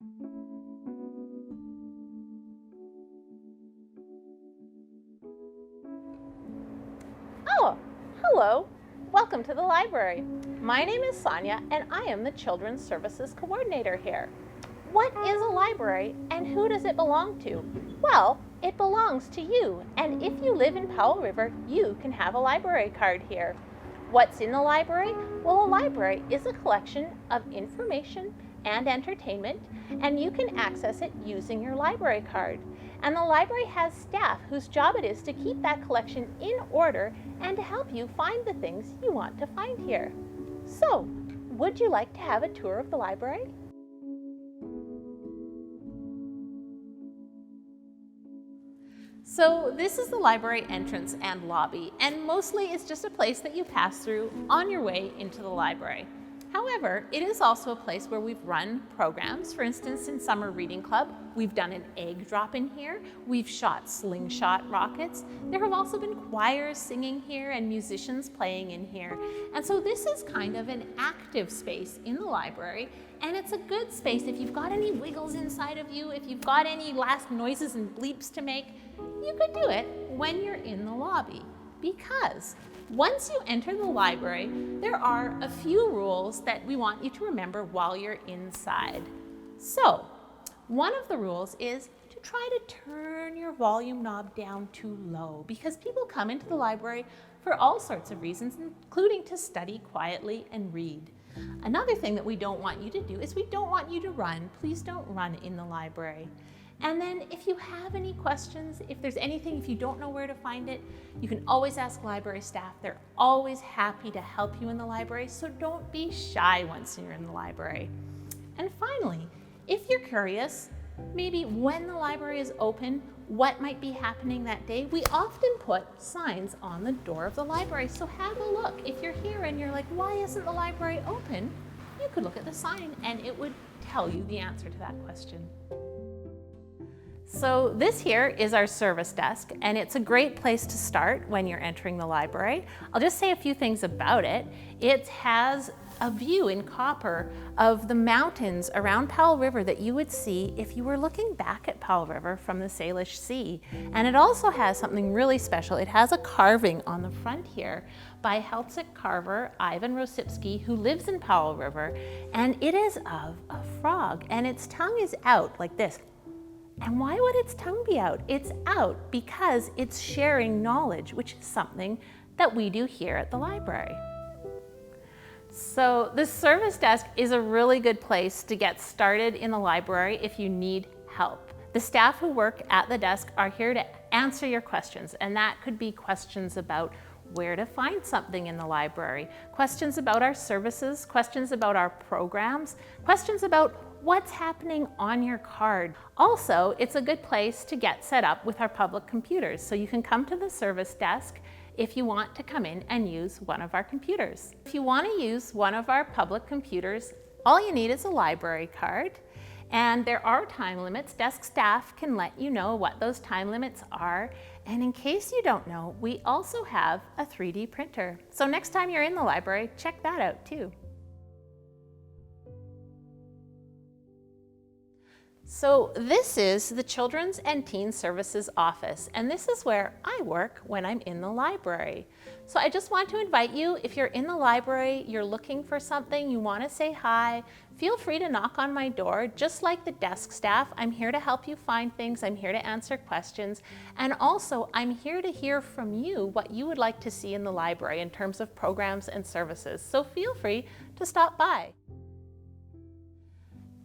Oh, hello. Welcome to the library. My name is Sonia and I am the Children's Services Coordinator here. What is a library and who does it belong to? Well, it belongs to you, and if you live in Powell River, you can have a library card here. What's in the library? Well, a library is a collection of information and entertainment, and you can access it using your library card. And the library has staff whose job it is to keep that collection in order and to help you find the things you want to find here. So, would you like to have a tour of the library? So this is the library entrance and lobby, and mostly it's just a place that you pass through on your way into the library. However, it is also a place where we've run programs. For instance, in Summer Reading Club, we've done an egg drop in here. We've shot slingshot rockets. There have also been choirs singing here and musicians playing in here. And so this is kind of an active space in the library, and it's a good space if you've got any wiggles inside of you, if you've got any last noises and bleeps to make, you could do it when you're in the lobby. Because once you enter the library, there are a few rules that we want you to remember while you're inside. So, one of the rules is to try to turn your volume knob down too low, because people come into the library for all sorts of reasons, including to study quietly and read. Another thing that we don't want you to do is we don't want you to run. Please don't run in the library. And then if you have any questions, if there's anything, if you don't know where to find it, you can always ask library staff. They're always happy to help you in the library, so don't be shy once you're in the library. And finally, if you're curious, maybe when the library is open, what might be happening that day, we often put signs on the door of the library, so have a look. If you're here and you're like, why isn't the library open? You could look at the sign and it would tell you the answer to that question. So this here is our service desk, and it's a great place to start when you're entering the library. I'll just say a few things about it. It has a view in copper of the mountains around Powell River that you would see if you were looking back at Powell River from the Salish Sea. And it also has something really special. It has a carving on the front here by Celtic carver Ivan Rosipsky, who lives in Powell River, and it is of a frog, and its tongue is out like this. And why would its tongue be out? It's out because it's sharing knowledge, which is something that we do here at the library. So the service desk is a really good place to get started in the library if you need help. The staff who work at the desk are here to answer your questions, and that could be questions about where to find something in the library, questions about our services, questions about our programs, questions about what's happening on your card. Also, it's a good place to get set up with our public computers. So you can come to the service desk if you want to come in and use one of our computers. If you want to use one of our public computers, all you need is a library card. And there are time limits. Desk staff can let you know what those time limits are. And in case you don't know, we also have a 3D printer. So next time you're in the library, check that out too. So this is the Children's and Teen Services office, and this is where I work when I'm in the library. So I just want to invite you, if you're in the library, you're looking for something, you want to say hi, feel free to knock on my door. Just like the desk staff, I'm here to help you find things, I'm here to answer questions, and also I'm here to hear from you what you would like to see in the library in terms of programs and services. So feel free to stop by.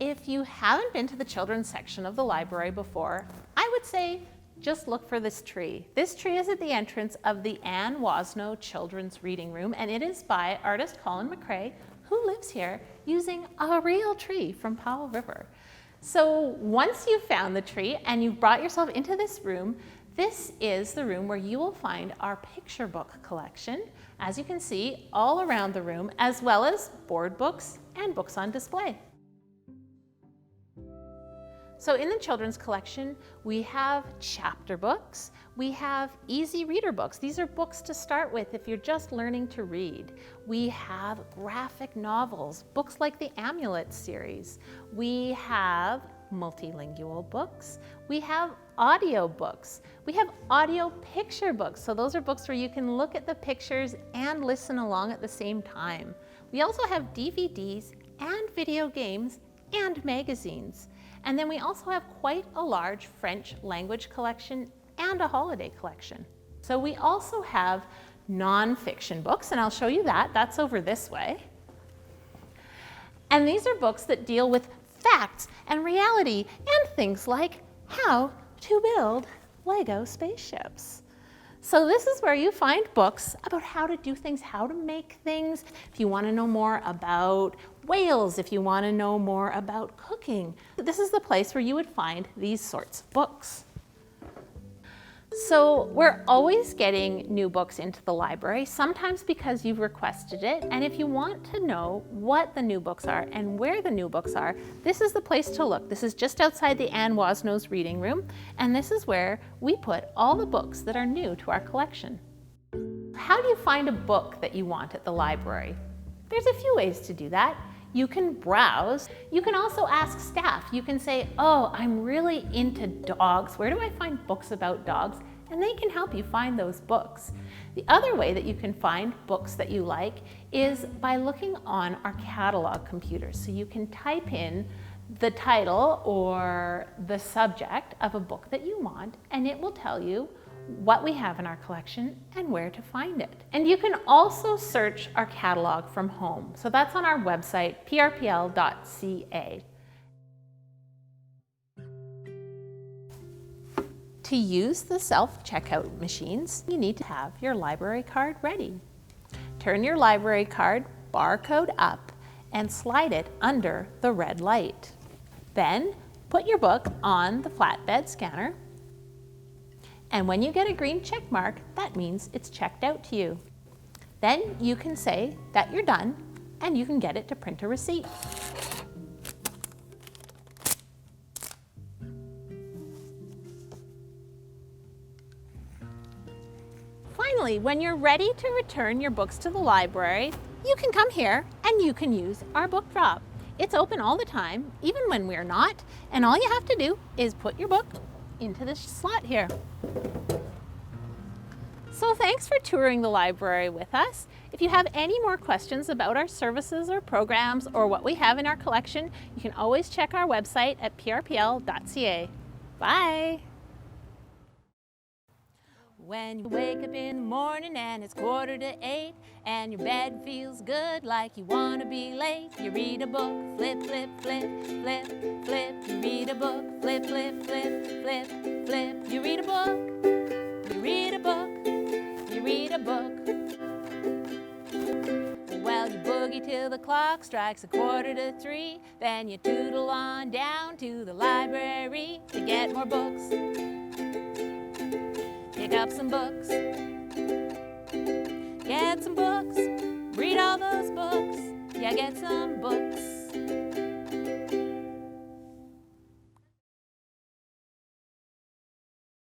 If you haven't been to the children's section of the library before, I would say just look for this tree. This tree is at the entrance of the Anne Wasno Children's Reading Room, and it is by artist Colin McRae, who lives here using a real tree from Powell River. So once you've found the tree and you've brought yourself into this room, this is the room where you will find our picture book collection, as you can see, all around the room, as well as board books and books on display. So in the children's collection, we have chapter books, we have easy reader books. These are books to start with if you're just learning to read. We have graphic novels, books like the Amulet series. We have multilingual books. We have audio books. We have audio picture books. So those are books where you can look at the pictures and listen along at the same time. We also have DVDs and video games and magazines. And then we also have quite a large French language collection and a holiday collection. So we also have nonfiction books, and I'll show you that. That's over this way. And these are books that deal with facts and reality and things like how to build Lego spaceships. So this is where you find books about how to do things, how to make things. If you want to know more about whales, if you want to know more about cooking, this is the place where you would find these sorts of books. So we're always getting new books into the library, sometimes because you've requested it. And if you want to know what the new books are and where the new books are, this is the place to look. This is just outside the Anne Wasnow's reading room, and this is where we put all the books that are new to our collection. How do you find a book that you want at the library? There's a few ways to do that. You can browse. You can also ask staff. You can say, oh, I'm really into dogs. Where do I find books about dogs? And they can help you find those books. The other way that you can find books that you like is by looking on our catalog computers. So you can type in the title or the subject of a book that you want, and it will tell you what we have in our collection and where to find it. And you can also search our catalog from home. So that's on our website, prpl.ca. To use the self-checkout machines, you need to have your library card ready. Turn your library card barcode up and slide it under the red light. Then put your book on the flatbed scanner. And when you get a green check mark, that means it's checked out to you. Then you can say that you're done and you can get it to print a receipt. Finally, when you're ready to return your books to the library, you can come here and you can use our book drop. It's open all the time, even when we're not, and all you have to do is put your book into this slot here. So thanks for touring the library with us. If you have any more questions about our services or programs or what we have in our collection, you can always check our website at prpl.ca. Bye! When you wake up in the morning and it's 7:45 and your bed feels good like you want to be late, you read a book, flip, flip, flip, flip, flip. You read a book, flip, flip, flip, flip, flip. You read a book, you read a book, you read a book. Well, you boogie till the clock strikes 2:45, then you tootle on down to the library to get more books. Pick up some books, get some books, read all those books, yeah, get some books.